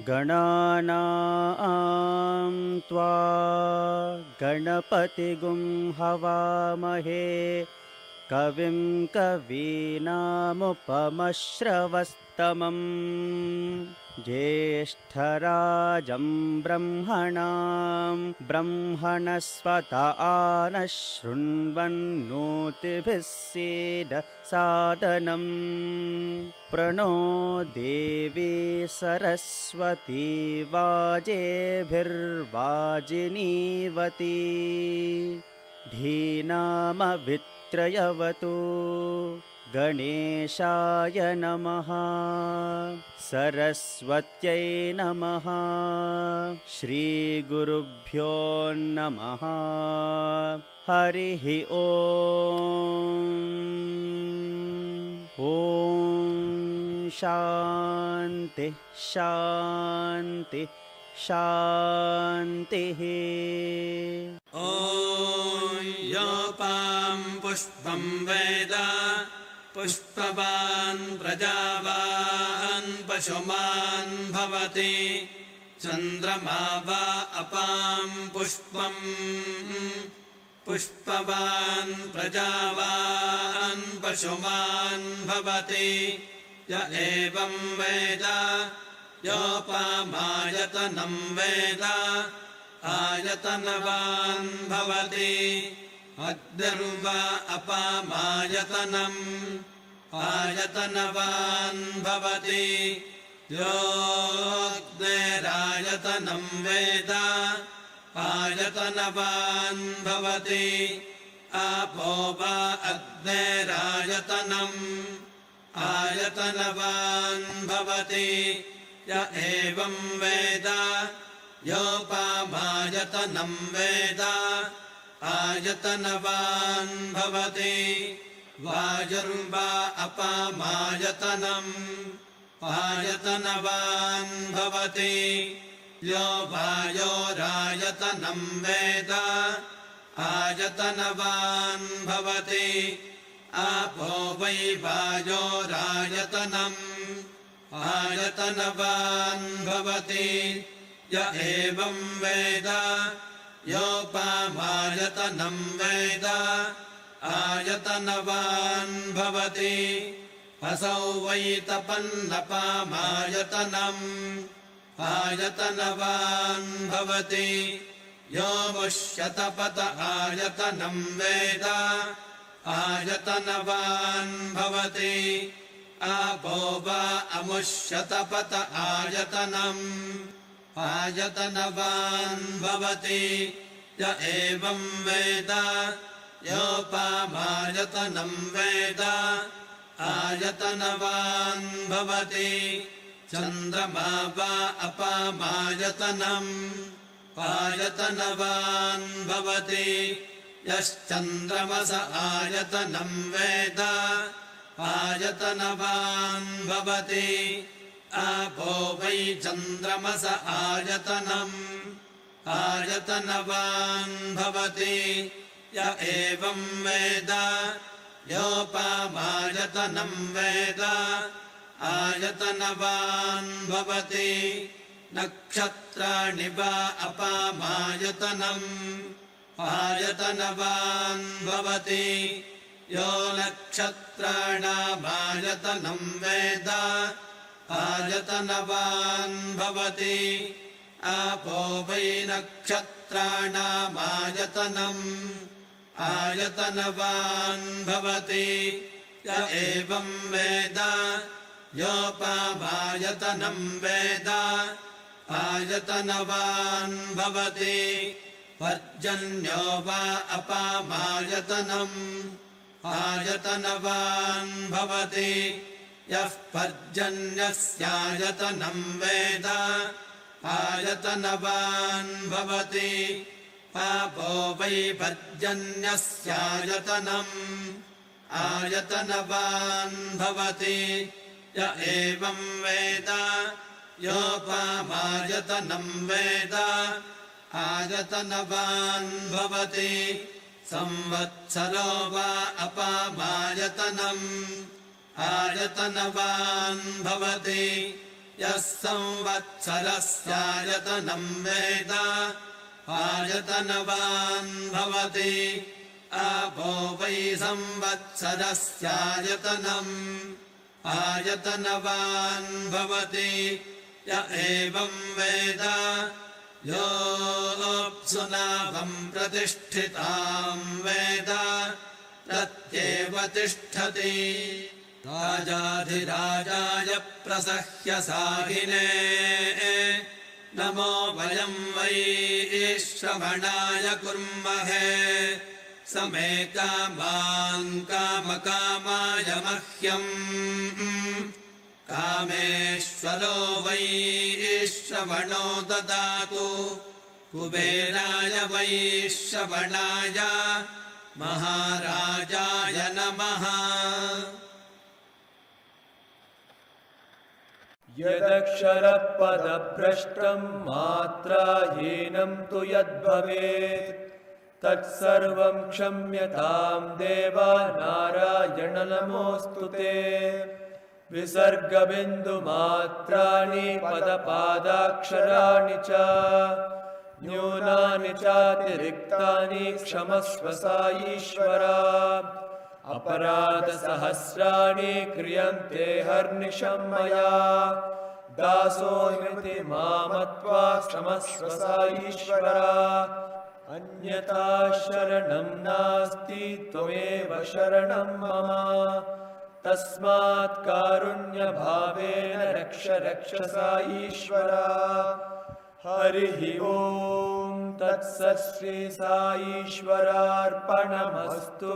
गणानां त्वा गणपतिगुं हवामहे कविं कवीनामुपमश्रवस्तमम् ज्येष्ठराजं ब्रह्मणस्पत आनः शृण्वन्नोतिभिः सीदसादनम् प्रणो देवी सरस्वती वाजेभिर्वाजिनीवती धीनामवित्रयवतु गणेशाय नमः सरस्वत्यै नमः श्रीगुरुभ्यो नमः हरिः ॐ शान्ति शान्ति शान्तिः। ॐ योपां पुष्पं वेद पुष्पवान् प्रजावान् पशुमान् भवति चन्द्रमा वा अपां पुष्पम् पुष्पवान् प्रजावान् पशुमान् भवति य एवं वेद योपामायतनं वेद आयतनवान् भवति अग्निर्वा अपामायतनम् आयतनवान् भवति योऽग्निरायतनं वेद आयतनवान् भवति आपो वा अग्निरायतनम् आयतनवान् भवति य एवं वेद योपामायतनं वेद आयतनवान् भवति वायुर्वा अपामायतनम् आयतनवान् भवति यो वायोरायतनं वेद आयतनवान् भवति आपो वै वायोरायतनम् आयतनवान् भवति य एवं वेद योपामायतनं वेद आयतनवान् भवति असौ वै तपन्नपामायतनम् आयतनवान् भवति यो मुष्यतपत आयतनं वेद आयतनवान् भवति आपो वा अमुष्यतपत आयतनम् आयतनवान् भवति य एवं वेद योपामायतनं वेद आयतनवान् भवति चन्द्रमा वा अपामायतनम् आयतनवान् भवति यश्चन्द्रमस आयतनं वेद आयतनवान् भवति आपो वै चन्द्रमस आयतनम् आयतनवान् भवति य एवं वेद योपामायतनं वेद आयतनवान् भवति नक्षत्राणि वा अपामायतनम् आयतनवान् भवति यो नक्षत्राणामायतनं वेद आयतनवान् भवति आपो वै नक्षत्राणामायतनम् आयतनवान् भवति य एवं वेद योपामायतनं वेद आयतनवान् भवति पर्जन्यो वा अपामायतनम् आयतनवान् भवति यः पर्जन्यस्यायतनं वेद आयतनवान् भवति आपो वै पर्जन्यस्यायतनम् आयतनवान् भवति य एवं वेद योपामायतनं वेद आयतनवान् भवति संवत्सरो वा अपामायतनम् आयतनवान् भवति यः संवत्सरस्यायतनं वेद आयतनवान् भवति आपो वै संवत्सरस्यायतनम् आयतनवान् भवति य एवं वेद योऽप्सुनावं प्रतिष्ठितां वेद तत्येव तिष्ठति राजाधिराजाय प्रसह्य साहिने नमो वयं वै श्रवणाय कुर्महे समे कामान् कामकामाय मह्यम् कामेश्वरो वै श्रवणो ददातु कुबेराय वै श्रवणाय महाराजाय नमः। यदक्षरपदभ्रष्टं मात्राहीनं तु यद्भवेत् तत्सर्वं क्षम्यतां देवा नारायण नमोऽस्तु ते। विसर्गबिन्दुमात्राणि पदपादाक्षराणि च न्यूनानि चातिरिक्तानि क्षमस्व ईश्वर। अपराधसहस्राणि क्रियन्ते हर्निशं मया दासोऽस्मि मामत्वा क्षमस्व ईश्वर। अन्यथा शरणं नास्ति त्वमेव शरणं मम तस्मात् कारुण्यभावेन रक्ष रक्ष ईश्वर। हरिः ओं तत्सत् श्री साईश्वरार्पणमस्तु।